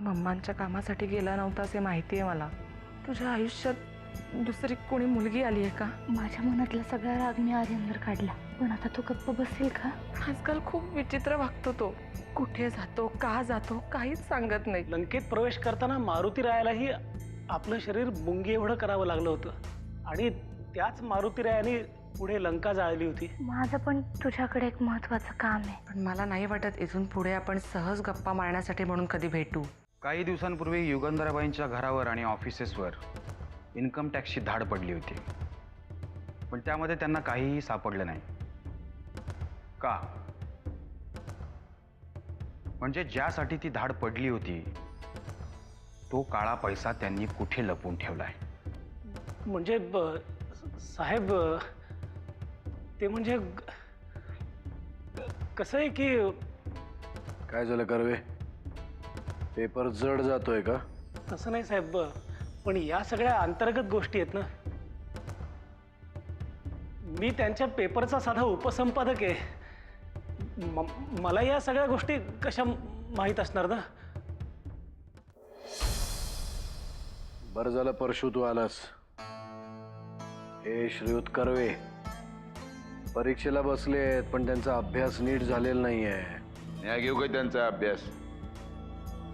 मम्मांच्या कामासाठी गेला नव्हतास हे माहिती आहे मला. तुझ्या आयुष्यात दुसरी कोणी मुलगी आली आहे का? माझ्या मनातला सगळा राग मी आर्यनवर काढला, पण आता तो गप्प बसेल का? आजकाल खूप विचित्र वागतो तो. कुठे जातो, का जातो, काहीच सांगत नाही. लंकेत प्रवेश करताना मारुती रायालाही आपलं शरीर मुंगी एवढं करावं लागलं होतं आणि त्याच मारुती रायाने पुढे लंका जाळली होती. माझं पण तुझ्याकडे एक महत्वाचं काम आहे. पण मला नाही वाटत इथून पुढे आपण सहज गप्पा मारण्यासाठी म्हणून कधी भेटू. काही दिवसांपूर्वी युगंधराबाईंच्या घरावर आणि ऑफिसेसवर इन्कम टॅक्सची धाड पडली होती, पण त्यामध्ये त्यांना काहीही सापडलं नाही. का? म्हणजे ज्यासाठी ती धाड पडली होती तो काळा पैसा त्यांनी कुठे लपवून ठेवलाय? म्हणजे साहेब, ते म्हणजे कसं आहे की काय झालं कर्वे? पेपर जड जातोय का? तसं नाही साहेब, पण या सगळ्या अंतर्गत गोष्टी आहेत ना. मी त्यांच्या पेपरचा साधा उपसंपादक आहे. मला या सगळ्या गोष्टी कशा माहीत असणार ना? बरं झालं परशु तू आलास. हे श्रीयुत कर्वे परीक्षेला बसलेत, पण त्यांचा अभ्यास नीट झालेला नाहीये. न्या घेऊ का त्यांचा अभ्यास?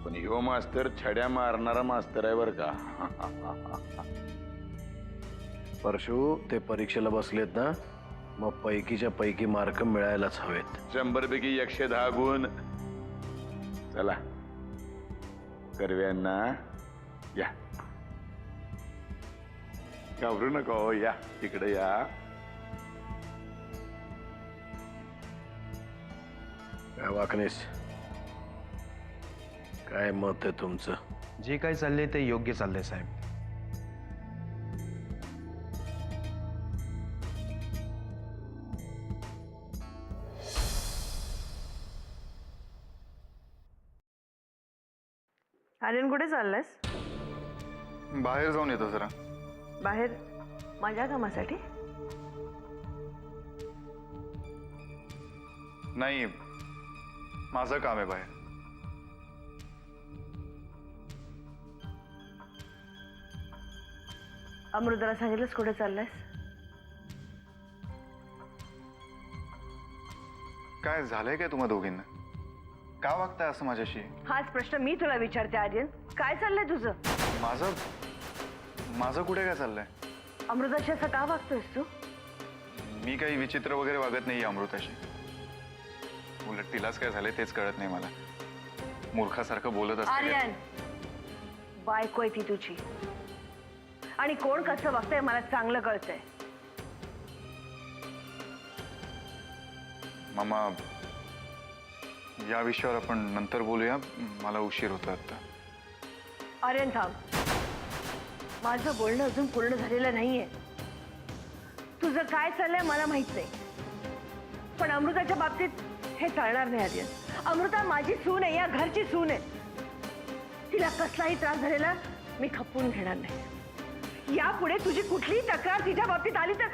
पण ह्यो मास्तर छड्या मारणारा मास्तर आहे बर का. परशु, ते परीक्षेला बसलेत ना, मग पैकीच्या पैकी मार्क मिळायलाच हवेत. 100 पैकी 110 गुण. चला कर्व्यांना या, घाबरू नका हो, या तिकडे या. काय वाकणेस, काय मत आहे तुमचं? जे काही चाललंय ते योग्य चाललंय साहेब. आर्यन, कुठे चाललायस? बाहेर जाऊन येतो जरा. बाहेर? माझ्या कामासाठी? नाही, माझं काम आहे बाहेर. अमृताला सांगितलंस कुठे चाललायस? काय झालंय काय तुम्हा दोघींना? का वागताय असं माझ्याशी? हाच प्रश्न मी तुला विचारते आर्यन. काय चाललंय तुझं? माझं कुठे काय चाललंय? अमृताशी असं का वागतोयस तू? मी काही विचित्र वगैरे वागत नाही अमृताशी. उलट तिलाच काय झालंय तेच कळत नाही मला. मूर्खासारखं बोलत असते. आर्यन, बायको आहे ती तुझी, आणि कोण कसं वागतंय मला चांगलं कळतंय. मामा, या विषयावर आपण नंतर बोलूया. मला उशीर होतो आता. आर्यन थांब, माझं बोलणं अजून पूर्ण झालेलं नाहीये. तुझं काय चाललंय मला माहित नाही, पण अमृताच्या बाबतीत हे चालणार नाही आर्यन. अमृता माझी सून आहे, या घरची सून आहे. तिला कसलाही त्रास झालेला मी खपवून घेणार नाही. यापुढे तुझी कुठलीही तक्रार तिच्या बाबतीत आली तर...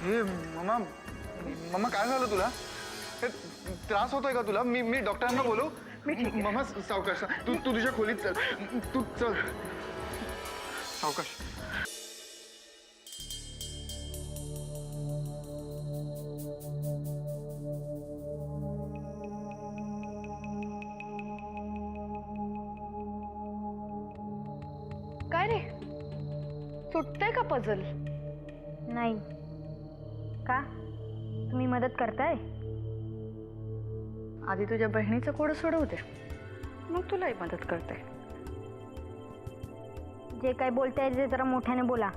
हे मामा, मामा काय झालं तुला? हे त्रास होतोय का तुला? मी डॉक्टरांना बोलू? मी ठीक आहे. मामा सावकाश, तू तुझ्या खोलीत चल. तू चल सावकाश. काय रे, सुटतंय का पझल? नाही. का, तुम्ही मदत करताय? आधी तुझ्या बहिणीचं कोड सोडवू दे, मग तुलाही मदत करते. जे काय बोलताय ते जरा मोठ्याने बोला,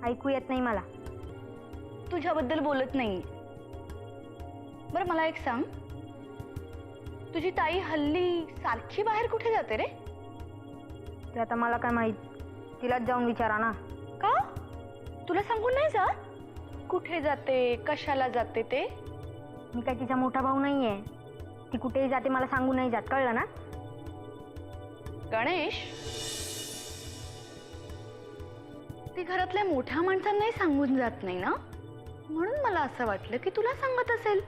ऐकू येत नाही मला. तुझ्याबद्दल बोलत नाही. बरं मला एक सांग, तुझी ताई हल्ली सारखी बाहेर कुठे जाते रे? ते आता मला काय माहित, तिलाच जाऊन विचारा ना. का? तुला सांगून नाही जात? कुठे जाते, कशाला जाते ते? मी काय तिचा मोठा भाऊ नाहीये. ती कुठेही जाते मला सांगू नाही जात, कळलं ना? गणेश, ती घरातल्या मोठ्या माणसांनाही सांगून जात नाही ना, म्हणून मला असं वाटलं की तुला सांगत असेल.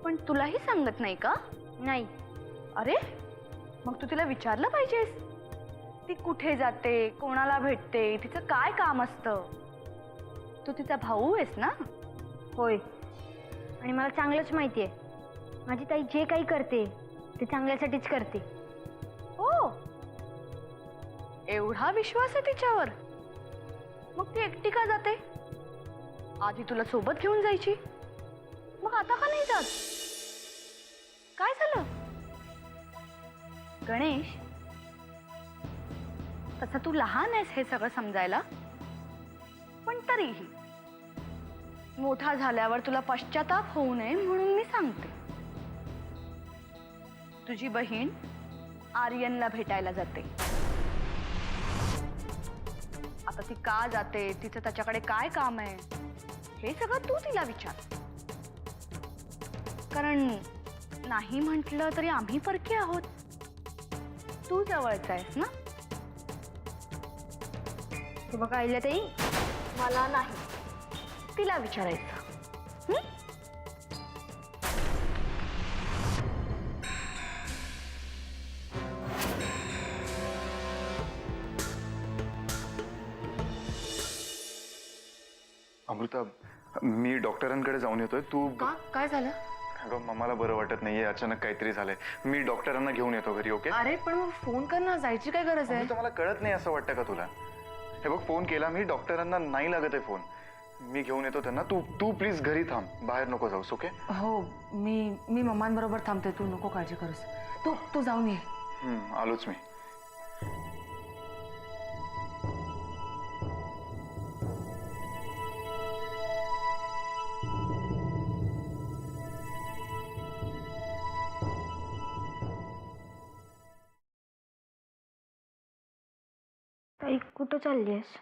पण तुलाही सांगत नाही का? नाही. अरे मग तू तिला विचारलं पाहिजेस, ती कुठे जाते, कोणाला भेटते, तिचं काय काम असतं. तू तिचा भाऊ आहेस ना. होय, आणि मला चांगलंच माहिती आहे माझी ताई जे काही करते ते चांगल्यासाठीच करते. हो, एवढा विश्वास आहे तिच्यावर. मग ती एकटी का जाते? आधी तुला सोबत घेऊन जायची, मग आता का नाही जात? काय झालं गणेश? तसं तू लहान आहेस हे सगळं समजायला, पण तरीही मोठा झाल्यावर तुला पश्चाताप होऊ नये म्हणून मी सांगते. तुझी बहीण आर्यनला भेटायला जाते. आता ती का जाते, तिचं त्याच्याकडे काय काम आहे, हे सगळं तू तिला विचार. कारण नाही म्हटलं तरी आम्ही परके आहोत. तू जवळचा आहेस ना. तू बघा ताई, मला नाही, तिला विचारायचं. हं? अमृता, मी डॉक्टरांकडे जाऊन येतोय. तू का? काय झालं? अगं मला बरं वाटत नाहीये, अचानक काहीतरी झालंय. मी डॉक्टरांना घेऊन येतो घरी. ओके? अरे पण मग फोन कर ना, जायची काय गरज आहे? अमृता, मला कळत नाही असं वाटतं का तुला? हे बघ, फोन केला मी, डॉक्टरांना नाही लागत आहे फोन. मी घेऊन येतो त्यांना. तू प्लीज घरी थांब, बाहेर नको जाऊस. ओके? हो, मी मम्मांबरोबर थांबते, तू नको काळजी करूस. तू जाऊन ये. आलोच मी. ताई कुठं चालली आहेस?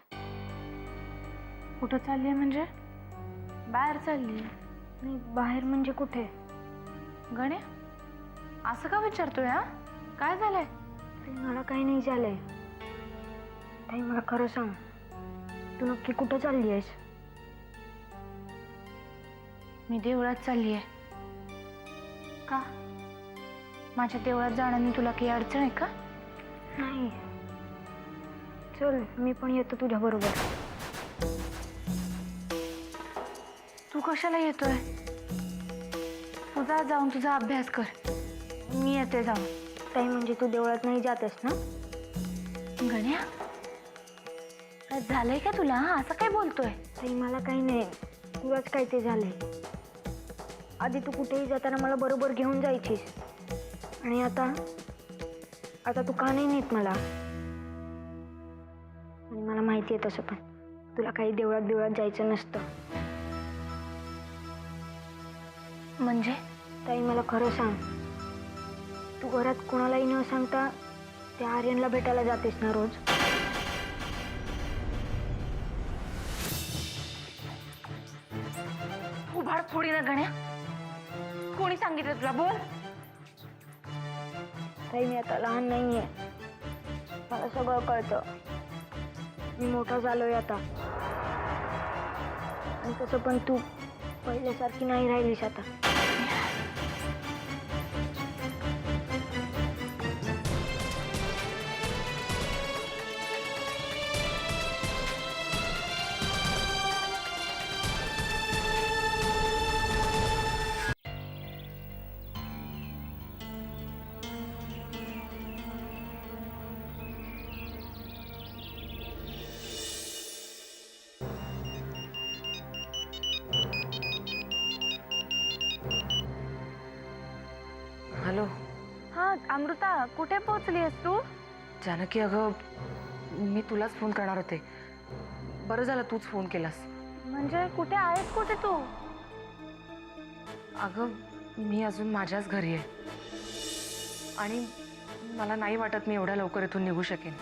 कुठं चालली आहे म्हणजे? बाहेर चालली. नाही, बाहेर म्हणजे कुठे? गण्या, असं का विचारतोय? हा, काय झालंय? ताई मला काही नाही झालंय. ताई मला खरं सांग, तू नक्की कुठं चालली आहेस? मी देवळात चालली आहे. का? माझ्या देवळात जाण्याने तुला काही अडचण आहे का? नाही, चल मी पण येतो तुझ्या बरोबर. तू कशाला येतोय? तुझा जाऊन तुझा अभ्यास कर, मी येते जाऊन. ताई म्हणजे तू देवळात नाही जातेस ना? गण्या, काय झालंय का तुला? असं काय बोलतोय? ताई मला काही नाही, तुलाच काय ते झालंय. आधी तू कुठेही जाताना मला बरोबर घेऊन जायचीस, आणि आता तू का नाही नेत मला? आणि मला माहिती आहे तसं, पण तुला काही देवळात जायचं नसतं. म्हणजे? ताई मला खरं सांग, तू घरात कोणालाही न सांगता त्या आर्यनला भेटायला जातेस ना रोज? उभाड थोडी ना गण्या, कोणी सांगितलं तुला? बोल. ताई मी आता लहान नाहीये, मला सगळं कळतं. मी मोठा झालोय आता, आणि तसं पण तू पहिल्यासारखी नाही राहिलीस आता. हॅलो. हा अमृता, कुठे पोहोचली आहेस तू? जानकी, अगं मी तुलाच फोन करणार होते. बरं झालं तूच फोन केलास. म्हणजे कुठे आहेस, कुठे तू? अगं मी अजून माझ्याच घरी आहे, आणि मला नाही वाटत मी एवढ्या लवकर इथून निघू शकेन.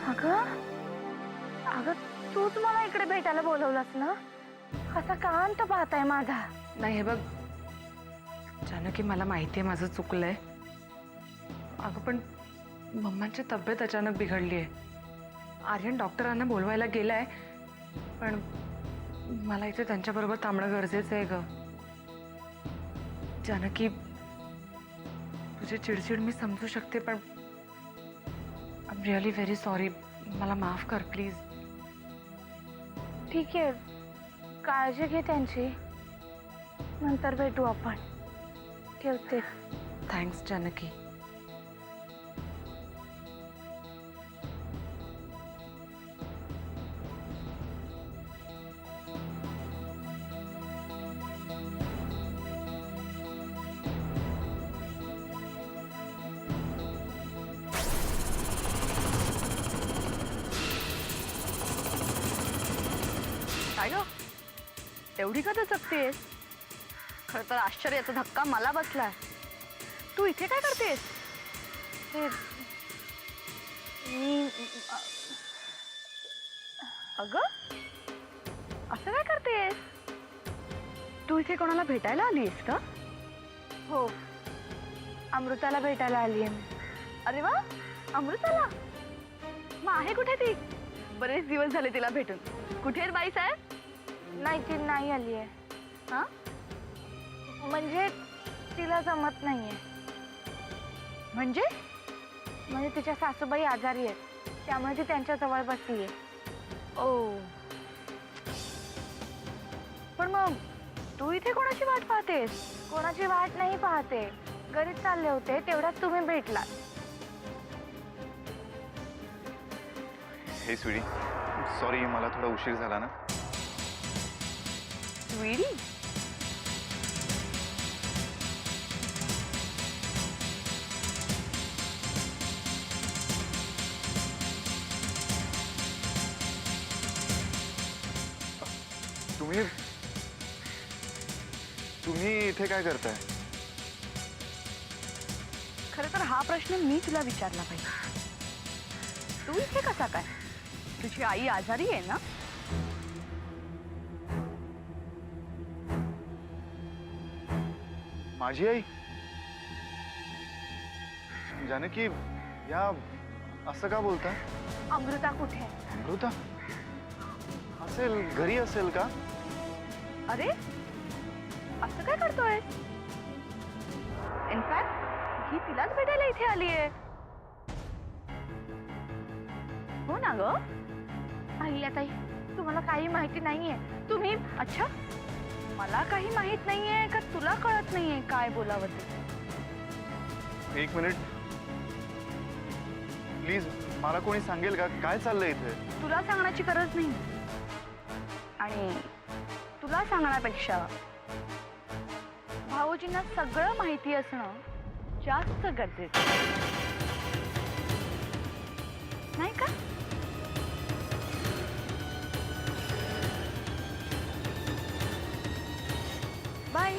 अगं तूच मला इकडे भेटायला बोलवलंस ना? असा कांत पाहताय माझा. नाही, हे बघ जानकी, मला माहिती आहे माझं चुकलंय. अगं पण मम्मांची तब्येत अचानक बिघडली आहे. आर्यन डॉक्टरांना बोलवायला गेलाय, पण मला इथे त्यांच्याबरोबर थांबणं गरजेचं आहे ग. जानकी, तुझी चिडचिड मी समजू शकते, पण I am really very sorry. मला माफ कर प्लीज. ठीक आहे, काळजी घे त्यांची. नंतर भेटू आपण. ठेवते. थँक्स जानकी. काय ग, तेवढी का दचकतेस? खरं तर आश्चर्याचा धक्का मला बसलाय. तू इथे काय करतेस? मी अगं, असं काय करतेस? तू इथे कोणाला भेटायला आलीस का? हो, अमृताला भेटायला आली आहे मी. अरे वा, अमृताला. मग आहे कुठे ती? बरेच दिवस झाले तिला भेटून. कुठे आहेत बाई साहेब? नाही, ती नाही आली आहे. हा, म्हणजे तिला जमत नाहीये. म्हणजे? म्हणजे तिच्या सासूबाई आजारी आहेत, त्यामुळे ती त्यांच्या जवळ बसलीये. ओ, पण मग तू इथे कोणाची वाट पाहतेस? कोणाची वाट नाही पाहते, घरीच चालले होते, तेवढ्यात तुम्ही भेटला. हे स्वीटी, सॉरी मला थोडा उशीर झाला ना. स्वीटी, तुम्ही तुम्ही इथे काय करताय? खरं तर हा प्रश्न मी तुला विचारला पाहिजे. तू इथे कसा काय? तुझी आई आजारी आहे ना? माझी आई? जानकी, या असं का बोलता? अमृता कुठे आहे? अमृता असेल, घरी असेल का? अरे, असं काय करतोय? इनफॅक्ट ही तिलाच भेटायला इथे आली आहे. हो ना ग? अहिल्याताई, तुम्हाला काही माहिती नाहीये. तुम्ही अच्छा, मला काही माहित नाहीये का तुला कळत नाहीये काय बोलावं ते? एक मिनिट प्लीज, मला कोणी सांगेल का काय चाललंय इथे? तुला सांगण्याची गरज नाही. आणि तुला सांगण्यापेक्षा भाऊजींना सगळं माहिती असणं जास्त गरजेचं नाही का? बाय.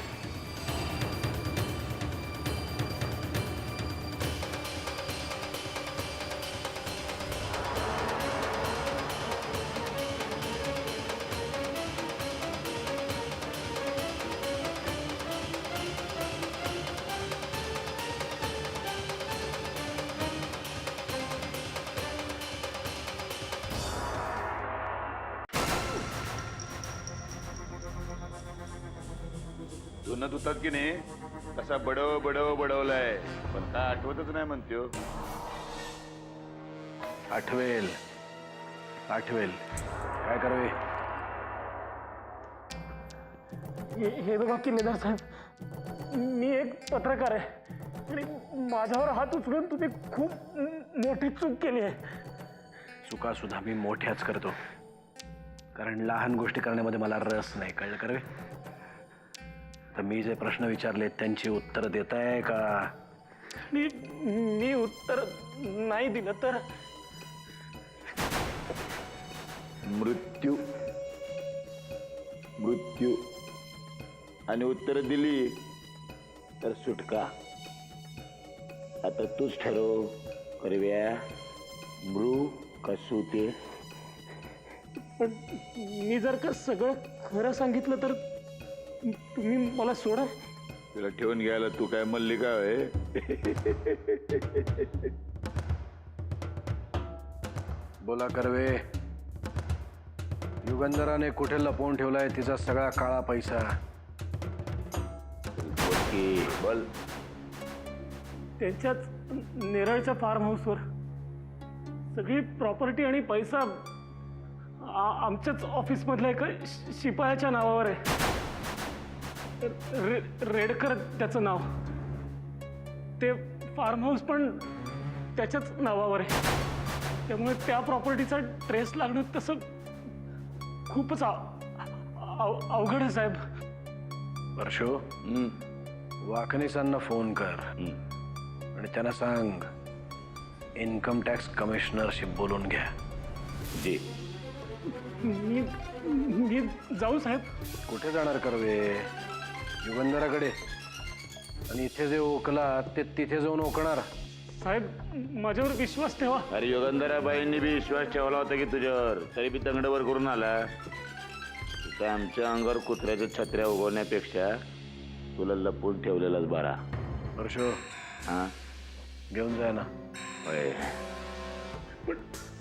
धुणं धुतात की नाही तसा बडव बडव बडवलाय, पण काय आठवतच नाही म्हणतो. आठवेल आठवेल, काय करावे? हे बघा किल्लेदार साहेब, मी एक पत्रकार आहे आणि माझ्यावर हात उचलून तुम्ही खूप मोठी चूक केली आहे. चुका सुद्धा मी मोठ्याच करतो, कारण लहान गोष्टी करण्यामध्ये मला रस नाही. कळलं करावे? तर मी जे प्रश्न विचारले त्यांची उत्तर देताय का? मी उत्तर नाही दिलं तर? मृत्यू मृत्यू आणि उत्तर दिली तर सुटका. आता तूच ठरव करव्या, मृ कसू ते. पण मी जर का सगळं खरं सांगितलं तर तुम्ही मला सोडा. तुला ठेवून घ्यायला तू काय मल्लिका आहे? बोला कर्वे, युगंधराने कुठे लपवून ठेवलाय तिचा सगळा काळा पैसा? बोल. त्यांच्याच नेरळच्या फार्म हाऊसवर सगळी प्रॉपर्टी आणि पैसा आमच्याच ऑफिसमधल्या एका शिपायाच्या नावावर आहे. रेडकर त्याचं नाव. ते फार्म हाऊस पण त्याच्याच नावावर आहे. त्यामुळे त्या प्रॉपर्टीचा ट्रेस लागणं तसं खूपच अवघड आहे साहेब. परशो, वाकणीसांना फोन कर आणि त्यांना सांग इन्कम टॅक्स कमिशनरशी बोलून घ्या. जी. मी जाऊ साहेब? कुठे जाणार कर्वे? युगंधराकडे. आणि इथे जे ओकला ते तिथे जाऊन ओकणार. साहेब माझ्यावर विश्वास ठेवा. अरे युगंधराबाईंनी बी विश्वास ठेवला होता की तुझ्यावर, तरी बी तंगडवर करून आला. तिथं आमच्या अंगावर कुत्र्याच्या छत्र्या उगवण्यापेक्षा तुला लपवून ठेवलेलाच बरा. परशो, हा घेऊन जाय ना. होय. पण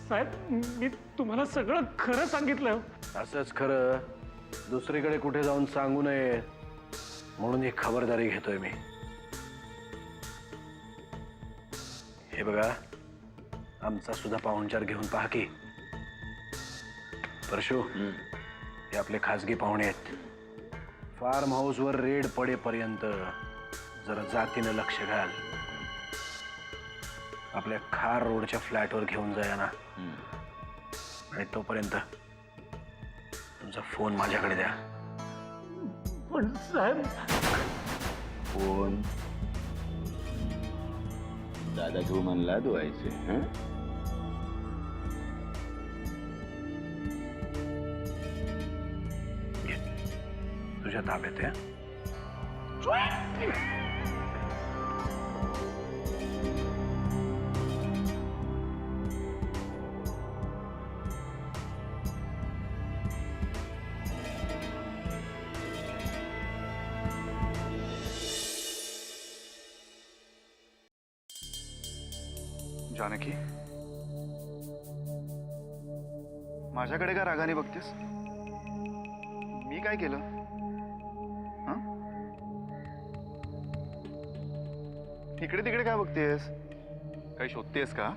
साहेब मी तुम्हाला सगळं खरं सांगितलं. असंच खरं दुसरीकडे कुठे जाऊन सांगू नये म्हणून ही खबरदारी घेतोय मी. हे बघा, आमचा सुद्धा पाहुणचार घेऊन पहा की. परशु, हे आपले खासगी पाहुणे आहेत. फार्म हाऊसवर रेड पडेपर्यंत जरा जातीनं लक्ष घाल. आपल्या खार रोडच्या फ्लॅटवर घेऊन जाया ना. आणि तोपर्यंत तुमचा फोन माझ्याकडे द्या. पण साहेब, फोन दादा तू म्हणला धुवायचे. घे. तुझ्या ताब्यात आहे. जानकी, माझ्याकडे का रागाने बघतेस? मी काय केलं? हं? इकडे तिकडे काय बघतेस? काही शोधतेस का?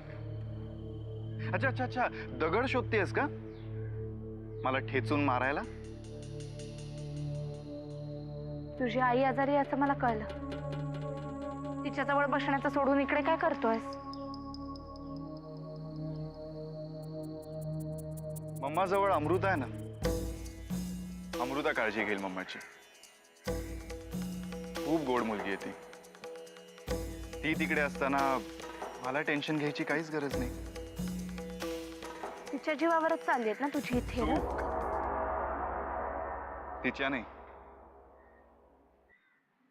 अच्छा अच्छा अच्छा, दगड शोधतेस का मला ठेचून मारायला? तुझी आई आजारी असं मला कळलं. तिच्याजवळ बसण्याचं सोडून इकडे काय करतोयस? मम्माजवळ अमृता आहे ना. अमृता काळजी घेईल मम्माची. खूप गोड मुलगी आहे ती. ती तिकडे असताना मला टेन्शन घ्यायची काहीच गरज नाही. तिच्या जीवावरच चालली आहेत ना तुझी इथे. तिच्या नाही,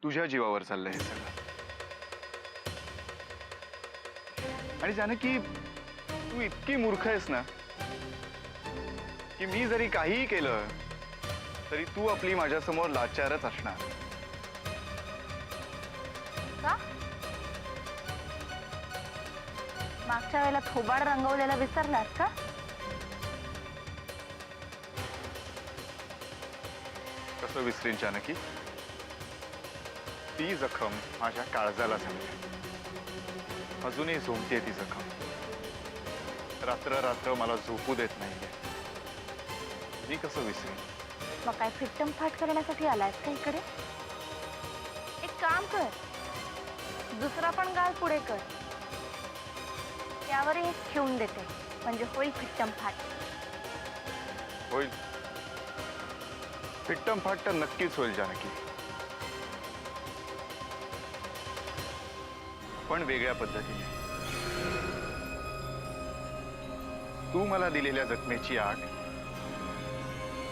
तुझ्या जीवावर चाललंय हे सगळं. आणि जानकी, तू इतकी मूर्ख आहेस ना की मी जरी काहीही केलं तरी तू आपली माझ्यासमोर लाचारच असणार. का? मागच्या वेळेला थोबाड रंगवलेला विसरलास का? कसं विसरीन जानकी? ती जखम माझ्या काळजाला झाली. अजूनही झोंबते ती जखम. रात्र रात्र मला झोपू देत नाहीये. मी कसं विसरेन? मग काय फिट्टम फाट करण्यासाठी आलायस का इकडे? एक काम कर, दुसरा पण गाल पुढे कर. त्यावरही एक ठेवून देते, म्हणजे होईल फिट्टम फाट. होईल. फिट्टम फाट तर नक्कीच होईल जानकी, पण वेगळ्या पद्धतीने. तू मला दिलेल्या जखमेची आग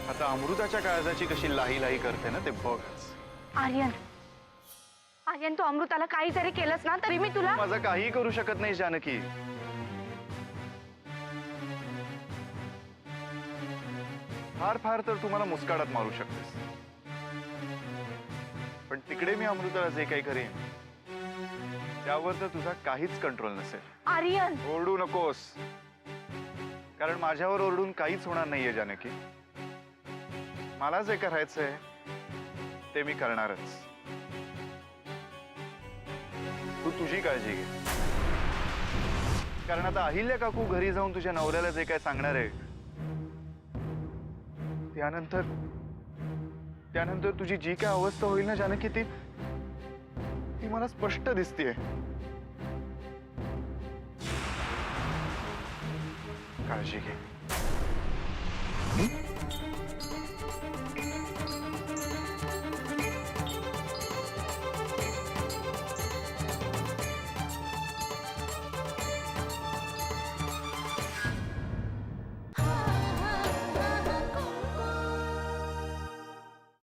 आता अमृताच्या काळजाची कशी लाही लाही करते ना, ते बघच. आर्यन, आर्यन, तू अमृताला काही जरी केलंस ना तरी मी तुला. माझं काही करू शकत नाही जानकी. फार फार तर तू मला मुस्काडात मारू शकतेस, पण तिकडे मी अमृताला जे काही करेन त्यावर तर तुझा काहीच कंट्रोल नसेल. आर्यन, ओरडू नकोस, कारण माझ्यावर ओरडून काहीच होणार नाहीये जानकी. मला जे करायचंय ते मी करणारच. तू तुझी काळजी घे. कारण आता अहिल्या काकू घरी जाऊन तुझ्या नवऱ्याला जे काय सांगणार आहे त्यानंतर तुझी जी काय अवस्था होईल ना जानकी, ती मला स्पष्ट दिसतेय. काळजी घे.